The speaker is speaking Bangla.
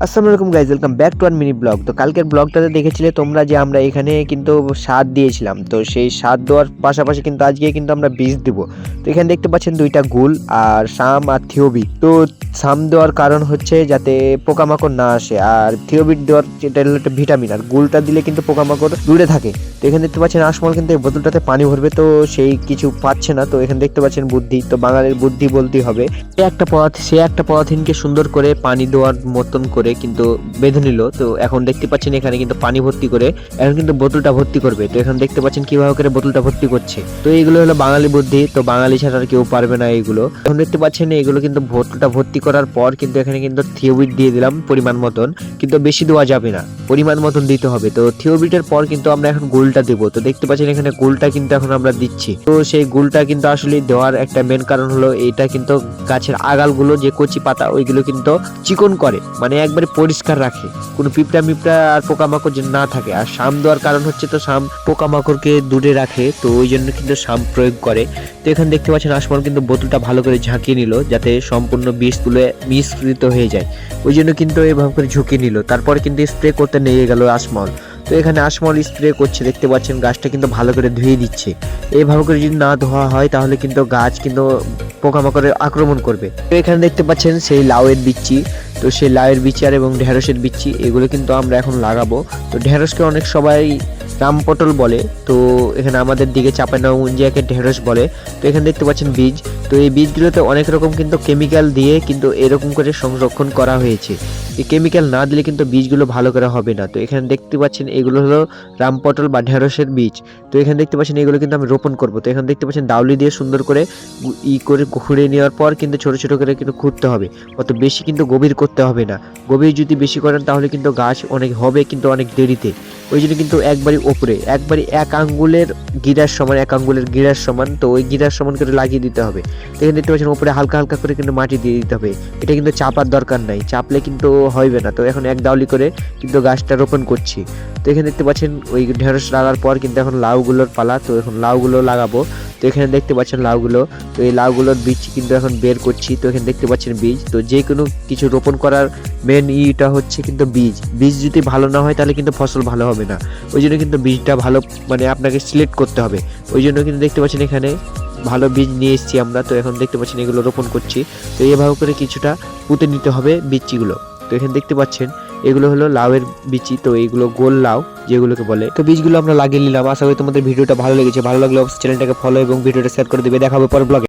আসসালামু আলাইকুম guys, welcome back to our mini blog. তো কালকের ব্লগটাতে দেখেছিলে তোমরা যে আমরা এখানে কিন্তু সার দিয়েছিলাম। তো সেই সার দেওয়ার পাশাপাশি কিন্তু আজকে কিন্তু আমরা বীজ দিব। তো এখানে দেখতে পাচ্ছেন দুইটা গুল আর সাম আর থিওবি। তো সাম দেওয়ার কারণ হচ্ছে যাতে পোকামাকড় না আসে, আর থিওবিট দেওয়ার যেটা হলো একটা ভিটামিন, আর গুলটা দিলে কিন্তু পোকামাকড় দূরে থাকে। তো এখানে দেখতে পাচ্ছেন আসমল কিন্তু এই বোতলটাতে পানি ভরবে, তো সেই কিছু পাচ্ছে না। তো এখানে দেখতে পাচ্ছেন বুদ্ধি, তো বাঙালির বুদ্ধি বলতেই হবে। সে একটা পলিথিনকে সুন্দর করে পানি দেওয়ার মতন করে কিন্তু বেঁধে নিল। তো এখন দেখতে পাচ্ছেন এখানে কিন্তু পানি ভর্তি করে এখন কিন্তু বোতলটা ভর্তি করবে। তো এখন দেখতে পাচ্ছেন কিভাবে করে বোতলটা ভর্তি করছে। তো এইগুলো হলো বাঙালি বুদ্ধি, তো বাঙালি ছাড়া আর কেউ পারবে না এইগুলো। এখন দেখতে পাচ্ছেন এগুলো কিন্তু বোতলটা ভর্তি করার পর কিন্তু এখানে কিন্তু থিওবিট দিয়ে দিলাম পরিমাণ মতন, কিন্তু বেশি দেওয়া যাবে না, পরিমাণ মতন দিতে হবে। তো থিওবিটের পর কিন্তু আমরা এখন গুলটা দেবো। তো দেখতে পাচ্ছেন এখানে গুলটা কিন্তু এখন আমরা দিচ্ছি। তো সেই গুলটা কিন্তু আসলে দেওয়ার একটা মেন কারণ হলো এটা কিন্তু গাছের আগালগুলো যে কচি পাতা ওইগুলো কিন্তু চিকন করে, মানে একবারে পরিষ্কার রাখে, কোনো পিঁপড়া আর পোকামাকড় যেন না থাকে। আর শাম দেওয়ার কারণ হচ্ছে তো শাম পোকামাকড়কে দূরে রাখে, তো ওই জন্য কিন্তু শাম প্রয়োগ করে। তো এখানে দেখতে পাচ্ছেন আসমল কিন্তু বোতলটা ভালো করে ঝাঁকিয়ে নিল যাতে সম্পূর্ণ বীজ তুলে মিশ্রিত হয়ে যায়। ওই জন্য কিন্তু এভাবে করে ঝুঁকিয়ে নিল, তারপর কিন্তু স্প্রে করতে নিয়ে গেল আসমল। তো এখানে আসমল স্প্রে করছে, দেখতে পাচ্ছেন গাছটা কিন্তু ভালো করে ধুয়ে দিচ্ছে। এইভাবে করে যদি না ধোয়া হয় তাহলে কিন্তু গাছ কিন্তু পোকামাকড়ে আক্রমণ করবে। তো এখানে দেখতে পাচ্ছেন সেই লাউয়ের বিচি, তো সেই লাউয়ের বিচি আর এবং ঢেঁড়সের বিচি এগুলো কিন্তু আমরা এখন লাগাবো। তো ঢেঁড়সকে অনেক সবাই রামপটল বলে, তো এখানে আমাদের দিকে চাঁপাইনবাবগঞ্জে ঢেঁড়স বলে। তো এখানে দেখতে পাচ্ছেন বীজ, তো এই বীজগুলোতে অনেক রকম কিন্তু কেমিক্যাল দিয়ে কিন্তু এরকম করে সংরক্ষণ করা হয়েছে। এই কেমিক্যাল না দিলে কিন্তু বীজগুলো ভালো করে হবে না। তো এখানে দেখতে পাচ্ছেন এগুলো হলো রামপটল বা ঢেঁড়সের বীজ। তো এখানে দেখতে পাচ্ছেন এগুলো কিন্তু আমি রোপণ করব। তো এখানে দেখতে পাচ্ছেন দাউলি দিয়ে সুন্দর করে করে খুঁড়ে নেওয়ার পর কিন্তু ছোট ছোট করে কিন্তু খুঁড়তে হবে, অত বেশি কিন্তু গভীর করতে হবে না। গভীর যদি বেশি করেন তাহলে কিন্তু গাছ অনেক হবে কিন্তু অনেক দেরিতে। ওই জন্য কিন্তু একবারই ওপরে একবারই এক আঙ্গুলের গিরার সমান, তো ওই গিরার সমান করে লাগিয়ে দিতে হবে। তো এখানে দেখতে পাচ্ছেন উপরে হালকা হালকা করে কিন্তু মাটি দিয়ে দিতে হবে। এটা কিন্তু চাপার দরকার নাই, চাপলে কিন্তু হবে না। তো এখন এক দাউলি করে কিন্তু গাছটা রোপণ করছি। তো এখানে দেখতে পাচ্ছেন ওই ঢেঁড়স লাগার পর কিন্তু এখন লাউগুলোর পালা, তো এখন লাউগুলো লাগাবো। তো এখানে দেখতে পাচ্ছেন লাউগুলো, তো এই লাউগুলোর বীজ কিন্তু এখন বের করছি। তো এখানে দেখতে পাচ্ছেন বীজ, তো যে কোনো কিছু রোপণ করার মেন ইটা হচ্ছে কিন্তু বীজ যদি ভালো না হয় তাহলে কিন্তু ফসল ভালো হবে না। ওই জন্য কিন্তু বীজটা ভালো মানে আপনাকে সিলেক্ট করতে হবে। ওই জন্য কিন্তু দেখতে পাচ্ছেন এখানে ভালো বীজ নিয়ে এসেছি আমরা। তো এখন দেখতে পাচ্ছেন এগুলো রোপণ করছি। তো এইভাবে করে কিছুটা পুঁতে নিতে হবে বীজগুলো। তো এখানে দেখতে পাচ্ছেন এগুলো হলো লাউয়ের বিচি, তো এইগুলো গোল লাউ যেগুলোকে বলে। তো বীজগুলো আমরা লাগিয়ে নিলাম। আশা করি তোমাদের ভিডিওটা ভালো লেগেছে। ভালো লাগলে অবশ্যই চ্যানেলটাকে ফলো এবং ভিডিওটা শেয়ার করে দিবে। দেখা হবে পরের ব্লগে।